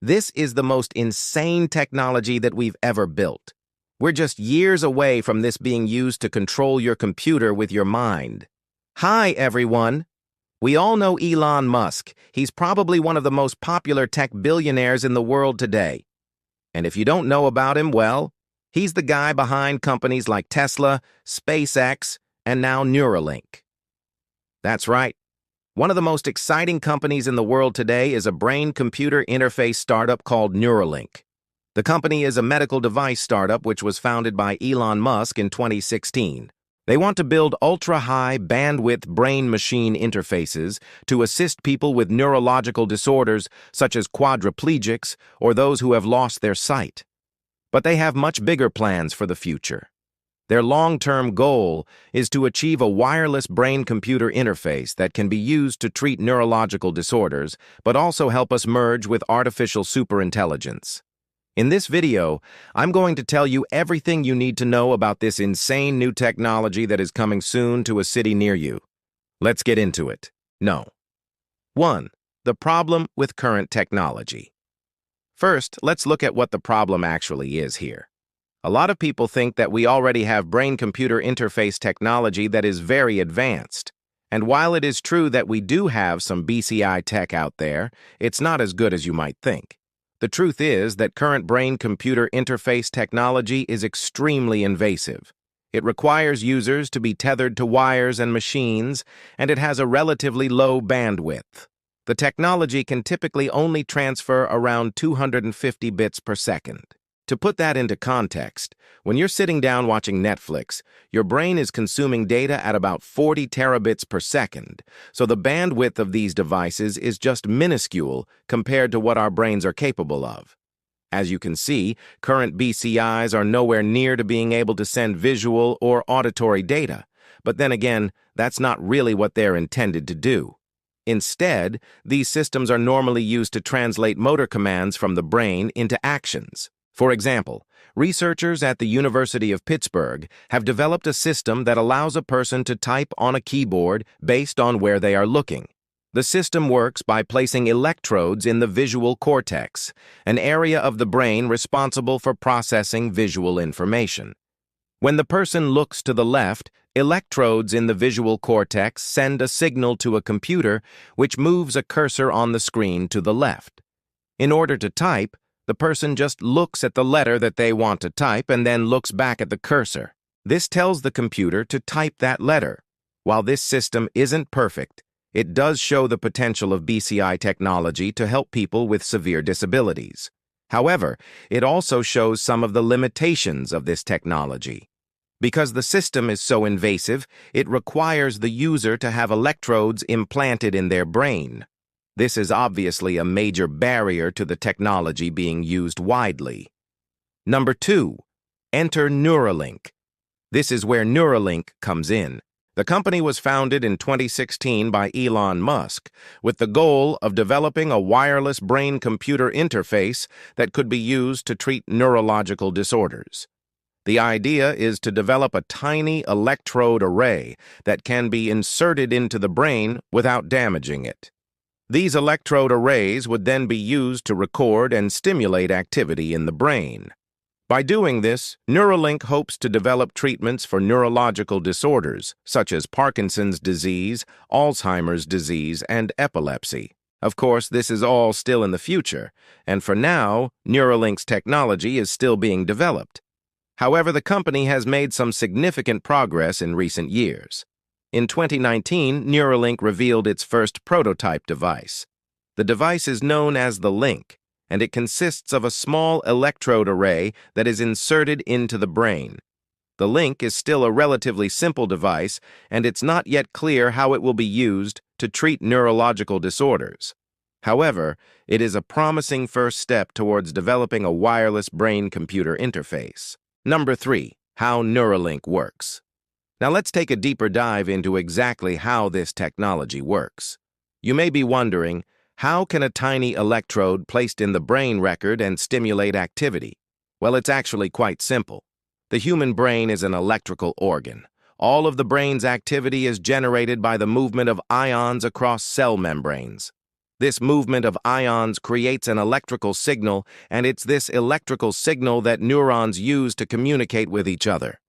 This is the most insane technology that we've ever built. We're just years away from this being used to control your computer with your mind. Hi, everyone. We all know Elon Musk. He's probably one of the most popular tech billionaires in the world today. And if you don't know about him, well, he's the guy behind companies like Tesla, SpaceX, and now Neuralink. That's right. One of the most exciting companies in the world today is a brain-computer interface startup called Neuralink. The company is a medical device startup which was founded by Elon Musk in 2016. They want to build ultra-high bandwidth brain-machine interfaces to assist people with neurological disorders such as quadriplegics or those who have lost their sight. But they have much bigger plans for the future. Their long-term goal is to achieve a wireless brain-computer interface that can be used to treat neurological disorders, but also help us merge with artificial superintelligence. In this video, I'm going to tell you everything you need to know about this insane new technology that is coming soon to a city near you. Let's get into it. 1. The problem with current technology. First, let's look at what the problem actually is here. A lot of people think that we already have brain-computer interface technology that is very advanced. And while it is true that we do have some BCI tech out there, it's not as good as you might think. The truth is that current brain-computer interface technology is extremely invasive. It requires users to be tethered to wires and machines, and it has a relatively low bandwidth. The technology can typically only transfer around 250 bits per second. To put that into context, when you're sitting down watching Netflix, your brain is consuming data at about 40 terabits per second, so the bandwidth of these devices is just minuscule compared to what our brains are capable of. As you can see, current BCIs are nowhere near to being able to send visual or auditory data, but then again, that's not really what they're intended to do. Instead, these systems are normally used to translate motor commands from the brain into actions. For example, researchers at the University of Pittsburgh have developed a system that allows a person to type on a keyboard based on where they are looking. The system works by placing electrodes in the visual cortex, an area of the brain responsible for processing visual information. When the person looks to the left, electrodes in the visual cortex send a signal to a computer which moves a cursor on the screen to the left. In order to type, the person just looks at the letter that they want to type and then looks back at the cursor. This tells the computer to type that letter. While this system isn't perfect, it does show the potential of BCI technology to help people with severe disabilities. However, it also shows some of the limitations of this technology. Because the system is so invasive, it requires the user to have electrodes implanted in their brain. This is obviously a major barrier to the technology being used widely. 2. Enter Neuralink. This is where Neuralink comes in. The company was founded in 2016 by Elon Musk with the goal of developing a wireless brain-computer interface that could be used to treat neurological disorders. The idea is to develop a tiny electrode array that can be inserted into the brain without damaging it. These electrode arrays would then be used to record and stimulate activity in the brain. By doing this, Neuralink hopes to develop treatments for neurological disorders, such as Parkinson's disease, Alzheimer's disease, and epilepsy. Of course, this is all still in the future, and for now, Neuralink's technology is still being developed. However, the company has made some significant progress in recent years. In 2019, Neuralink revealed its first prototype device. The device is known as the Link, and it consists of a small electrode array that is inserted into the brain. The Link is still a relatively simple device, and it's not yet clear how it will be used to treat neurological disorders. However, it is a promising first step towards developing a wireless brain-computer interface. 3. How Neuralink works. Now let's take a deeper dive into exactly how this technology works. You may be wondering, how can a tiny electrode placed in the brain record and stimulate activity? Well, it's actually quite simple. The human brain is an electrical organ. All of the brain's activity is generated by the movement of ions across cell membranes. This movement of ions creates an electrical signal, and it's this electrical signal that neurons use to communicate with each other.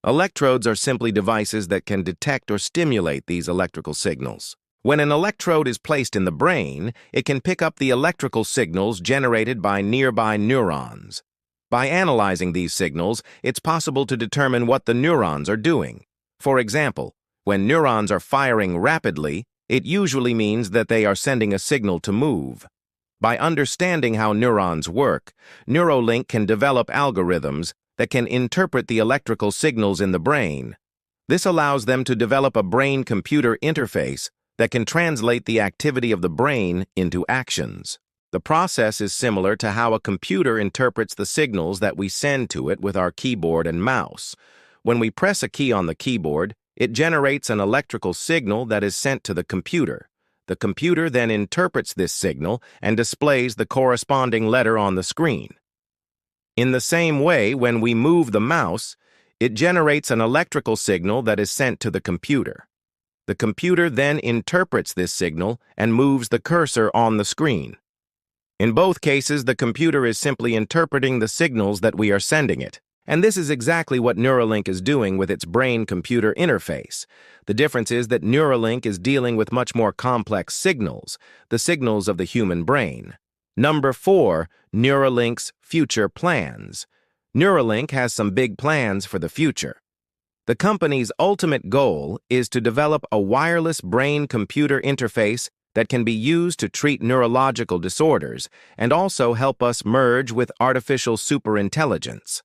Electrodes are simply devices that can detect or stimulate these electrical signals. When an electrode is placed in the brain, it can pick up the electrical signals generated by nearby neurons. By analyzing these signals, it's possible to determine what the neurons are doing. For example, when neurons are firing rapidly, it usually means that they are sending a signal to move. By understanding how neurons work, Neuralink can develop algorithms that can interpret the electrical signals in the brain. This allows them to develop a brain-computer interface that can translate the activity of the brain into actions. The process is similar to how a computer interprets the signals that we send to it with our keyboard and mouse. When we press a key on the keyboard, it generates an electrical signal that is sent to the computer. The computer then interprets this signal and displays the corresponding letter on the screen. In the same way, when we move the mouse, it generates an electrical signal that is sent to the computer. The computer then interprets this signal and moves the cursor on the screen. In both cases, the computer is simply interpreting the signals that we are sending it. And this is exactly what Neuralink is doing with its brain-computer interface. The difference is that Neuralink is dealing with much more complex signals, the signals of the human brain. Number 4, Neuralink's future plans. Neuralink has some big plans for the future. The company's ultimate goal is to develop a wireless brain-computer interface that can be used to treat neurological disorders and also help us merge with artificial superintelligence.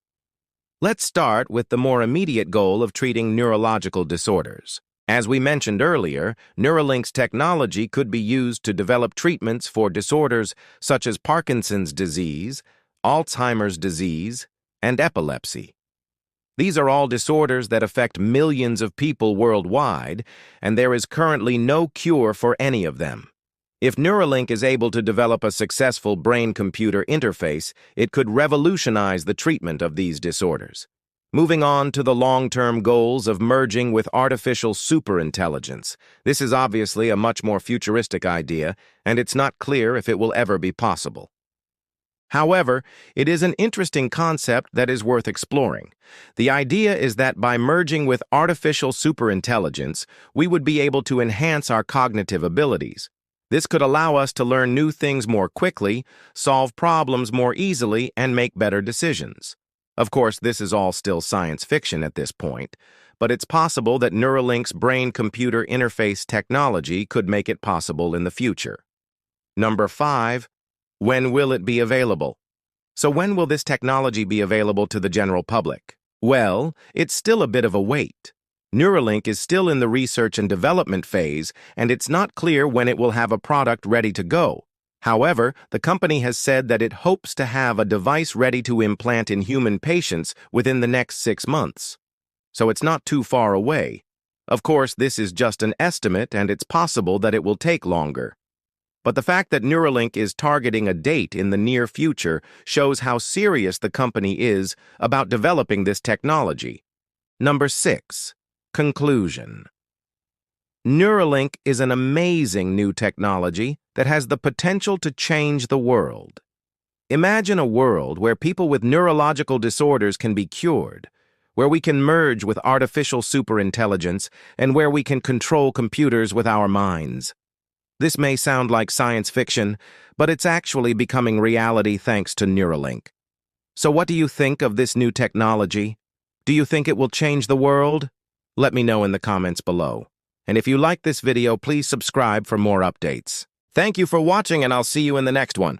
Let's start with the more immediate goal of treating neurological disorders. As we mentioned earlier, Neuralink's technology could be used to develop treatments for disorders such as Parkinson's disease, Alzheimer's disease, and epilepsy. These are all disorders that affect millions of people worldwide, and there is currently no cure for any of them. If Neuralink is able to develop a successful brain-computer interface, it could revolutionize the treatment of these disorders. Moving on to the long-term goals of merging with artificial superintelligence. This is obviously a much more futuristic idea, and it's not clear if it will ever be possible. However, it is an interesting concept that is worth exploring. The idea is that by merging with artificial superintelligence, we would be able to enhance our cognitive abilities. This could allow us to learn new things more quickly, solve problems more easily, and make better decisions. Of course, this is all still science fiction at this point, but it's possible that Neuralink's brain-computer interface technology could make it possible in the future. Number 5, when will it be available? So when will this technology be available to the general public? Well, it's still a bit of a wait. Neuralink is still in the research and development phase, and it's not clear when it will have a product ready to go. However, the company has said that it hopes to have a device ready to implant in human patients within the next 6 months. So it's not too far away. Of course, this is just an estimate, and it's possible that it will take longer. But the fact that Neuralink is targeting a date in the near future shows how serious the company is about developing this technology. Number 6. Conclusion. Neuralink is an amazing new technology that has the potential to change the world. Imagine a world where people with neurological disorders can be cured, where we can merge with artificial superintelligence, and where we can control computers with our minds. This may sound like science fiction, but it's actually becoming reality thanks to Neuralink. So what do you think of this new technology? Do you think it will change the world? Let me know in the comments below. And if you like this video, please subscribe for more updates. Thank you for watching, and I'll see you in the next one.